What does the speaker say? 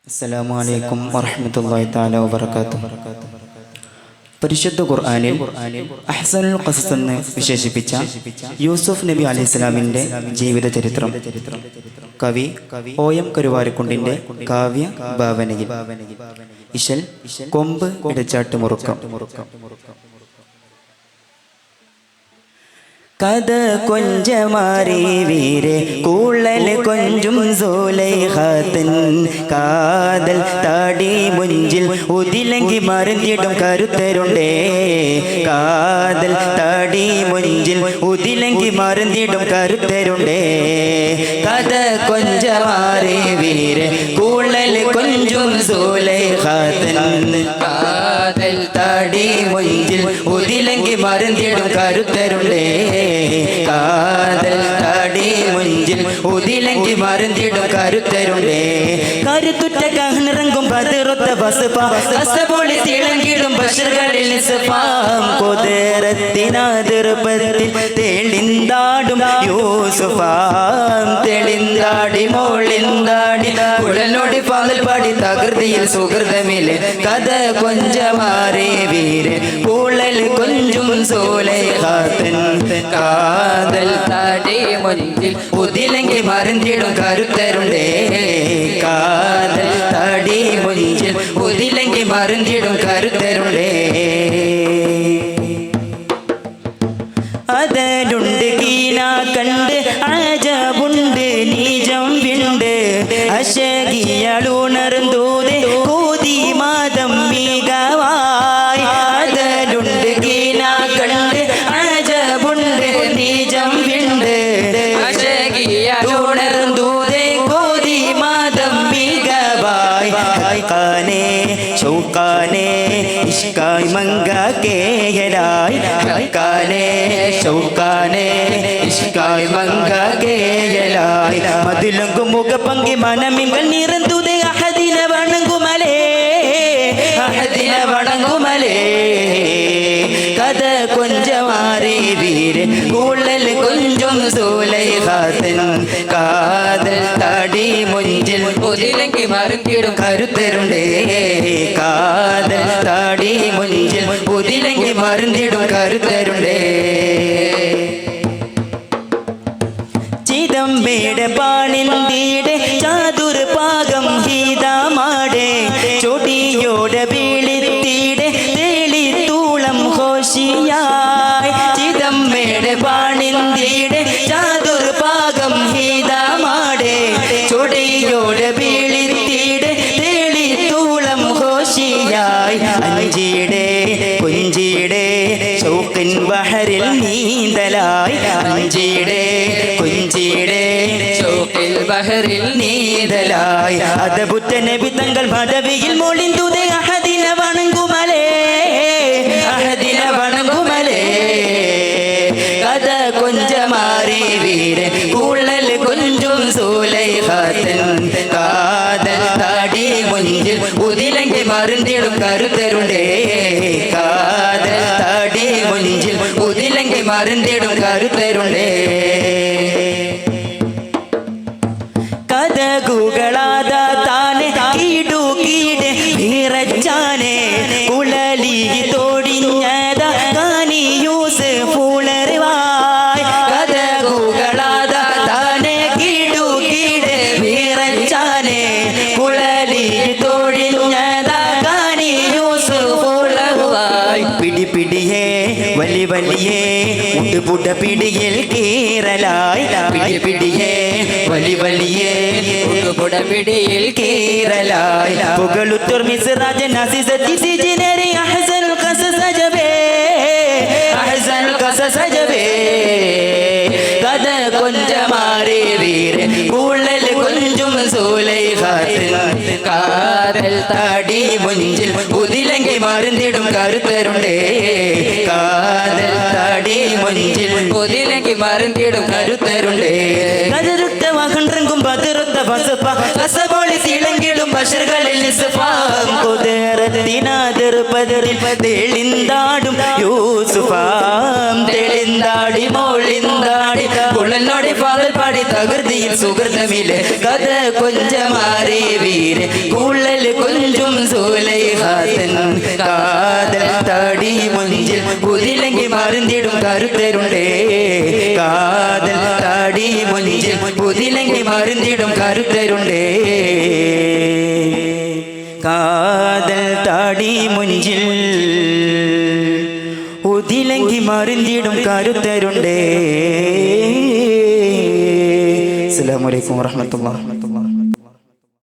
അസ്സലാമു അലൈക്കും വറഹ്മത്തുള്ളാഹി തആല വബറകാതുഹു. പരിശുദ്ധ ഖുർആനിൽ അഹ്സനുൽ ഖസസ് എന്ന് വിശേഷിപ്പിച്ച യൂസുഫ് നബി അലൈഹിസ്സലാമിന്റെ ജീവിത ചരിത്രം കവി OM കരുവാരക്കുണ്ടിന്റെ കാവ്യ ഭാവനയിൽ ഇശൽ കൊമ്പ് ഇടച്ചാട്ട് മുറുക്കം. കഥ കൊഞ്ചമാറി വീരെ കൂളൽ കൊഞ്ചും സൂലൈഖാത്തൻ കാതൽ താടി മുഞ്ചിൽ ഉതിലങ്കി മറിഞ്ഞിടും കരുത്തരുണ്ടേ. കാതൽ താടി മുഞ്ചിൽ ഉതിലങ്കി മറിഞ്ഞിടും കരുത്തരുണ്ടേ. കഥ കൊഞ്ചമാറി വീരെ കൂളൽ കൊഞ്ചും സൂലൈഖാത്തൻ കാതൽ താടി മുഞ്ചിൽ ഉതിലങ്കി മറിഞ്ഞിടും കരുത്തരുണ്ടേ. കാതൽ താടി മുഞ്ചിൽ ഉതിലങ്കി മറിഞ്ഞിടും കരുത്തരുണ്ടേ. കരുത്തുറ്റ കഹ്നിറങ്ങും പതിറുത്ത ബസ്പൊളി തിളങ്ങിടും ബഷറുകളിൽ നിസ്ഫാം കൊതേറത്തിനാതിർപ്പത്തിൽ തെളിന്താടും യൂസുഫാം. തെളിന്താടി മോളിന്താടി കുഴലോടി പാതൽ പാടി തകൃതിയിൽ സുഹൃതമില് കഥ കൊഞ്ചമാറി വീര് കൂളൽ കൊഞ്ചും സൂലൈഖാത്തൻ കാതൽ താടി മുഞ്ചിൽ ഉതിലങ്കി മറിഞ്ഞിടും കരുത്തരുണ്ടേ. കാതൽ താടി മുഞ്ചിൽ ഉതിലങ്കി മറിഞ്ഞിടും കരുത്തരുണ്ടേ. അതലുണ്ട് കീന കണ്ട് അജബുണ്ട് നീജം വിണ്ട് അശകിയളുണർന്നൂതെ കോതി മാതം മികവായി. അതലുണ്ട് കീന കണ്ട് അജബുണ്ട് നീജം വിണ്ട് അശകിയളുണർന്നൂതെ കോതി മാതം മികവായി. കാനെ ഷൗക്കാനെ ഇഷ്കായ് മങ്ക കേയലായി. കാനെ ഷൗക്കാനെ ഇഷ്കായ് മങ്ക കേയലായി. മതിലങ്കു മുഖപങ്കി മനമിങ്കൽ നിറന്തുതേ അഹദിന വണങ്ങുമലേ. അഹദിന വണങ്ങുമലേ. കഥ കൊഞ്ചമാറി വീര് കൂളൽ കൊഞ്ചും സൂലൈഖാത്തൻ കാതൽ താടി മുഞ്ചിൽ ഉതിലങ്കി മറിഞ്ഞിടും കരുത്തരുണ്ടേ. കാതൽ താടി മുഞ്ചിൽ ഉതിലങ്കി മറിഞ്ഞിടും കരുത്തരുണ്ടേ. ചിദംബേടെ പാണിന്തിയുടെ ചാതുർ പാകം ഹീതാമാടെ ചൊടിയോടെ വീളിത്തീടെ തേളിത്തൂളം ഹോഷിയായി. ചിദംബേടെ പാണിന്തിയുടെ ചാതുർ പാകം ഹീതാമാടെ ചൊടിയോടെ വീളിത്തീടെ തേളിത്തൂളം ഹോഷിയായി. അഞ്ചിയുടെ കുഞ്ചിയുടെ ഷൗക്കിൻ ബഹറിൽ നീന്തലായി. അഞ്ചിയുടെ കുഞ്ചിയുടെ ഷൗക്കിൽ ബഹറിൽ നീന്തലായി. അതബുറ്റ നബി തങ്ങൾ പദവിയിൽ മൊളിന്തുതേ അഹദിന വണങ്ങുമലേ. അഹദിന വണങ്ങുമലേ. കഥ കൊഞ്ചമാറി വീര് കൂളൽ കൊഞ്ചും സൂലൈഖാത്തൻ കാതൽ താടി മുഞ്ചിൽ ഉതിലങ്കി മറിഞ്ഞിടും കരുത്തരുണ്ടേ. കാതൽ താടി മുഞ്ചിൽ ഉതിലങ്കി മറിഞ്ഞിടും കരുത്തരുണ്ടേ. കഥകുകളാത താനെ കീടു കീടെ വിറച്ചാനെ കുളലി തോടിഞ്ഞത കാനി യൂസുഫുളറിവായി. കഥകുകളാത താനെ കീടു കീടെ വിറച്ചാനെ കുളലി തോടിഞ്ഞത കാനി യൂസുഫുളറിവായി. പിടി പിടിയേ വലി വലിയേ ഉടുപുട പിടിയിൽ കീറലായി. പിടി പിടിയേ വലി വലിയേ ഉടുപുട പിടിയിൽ കീറലായി. പുകളുത്തുർ മിസ്റാജൻ അസിസത്തി സിജിനരി അഹ്സനുൽ ഖസസ് അജബേ. അഹ്സനുൽ ഖസസ് അജബേ. കഥ കൊഞ്ചമാറി വീര് കൂളൽ കൊഞ്ചും സൂലൈഖാത്തൻ കാതൽ താടി മുഞ്ചിൽ ഉതിലങ്കി മറിഞ്ഞിടും കരുത്തരുണ്ടേ. കാതൽ താടി മുഞ്ചിൽ ഉതിലങ്കി മറിഞ്ഞിടും കരുത്തരുണ്ടേ. കതിരുത്ത വഹൻറങ്ങും പതിറുത്ത ബസ്പൊളി തിളങ്ങിടും ഹശറുകളിൽ നിസ്ഫാം കുതിരത്തിനാതിർ പതിറിൽ തെളിന്താടും യൂസുഫാം തെളിന്താടി മോളിന്താടി കുള്ളനോടി പാതൽ പാടി തകൃതിയിൽ സുഹൃതമില്ലേ കഥ കൊഞ്ചമാറി വീര് കുള്ളൽ കൊഞ്ചും സൂലൈഹാതൻ കാതൽ താടി മുഞ്ചിൽ പുതിലെങ്കി മറിഞ്ഞിടും കരുത്തരുണ്ടേ കാതൽ താടി മുഞ്ചിൽ പുതിലെങ്കി മറിഞ്ഞിടും കരുത്തരുണ്ടേ കാതൽ താടി മുഞ്ചിൽ ഉതിലെങ്കി മറിഞ്ഞിടും കരുത്തരുണ്ടേ. അസ്സലാമു അലൈക്കും വറഹ്മത്തുള്ളാഹി.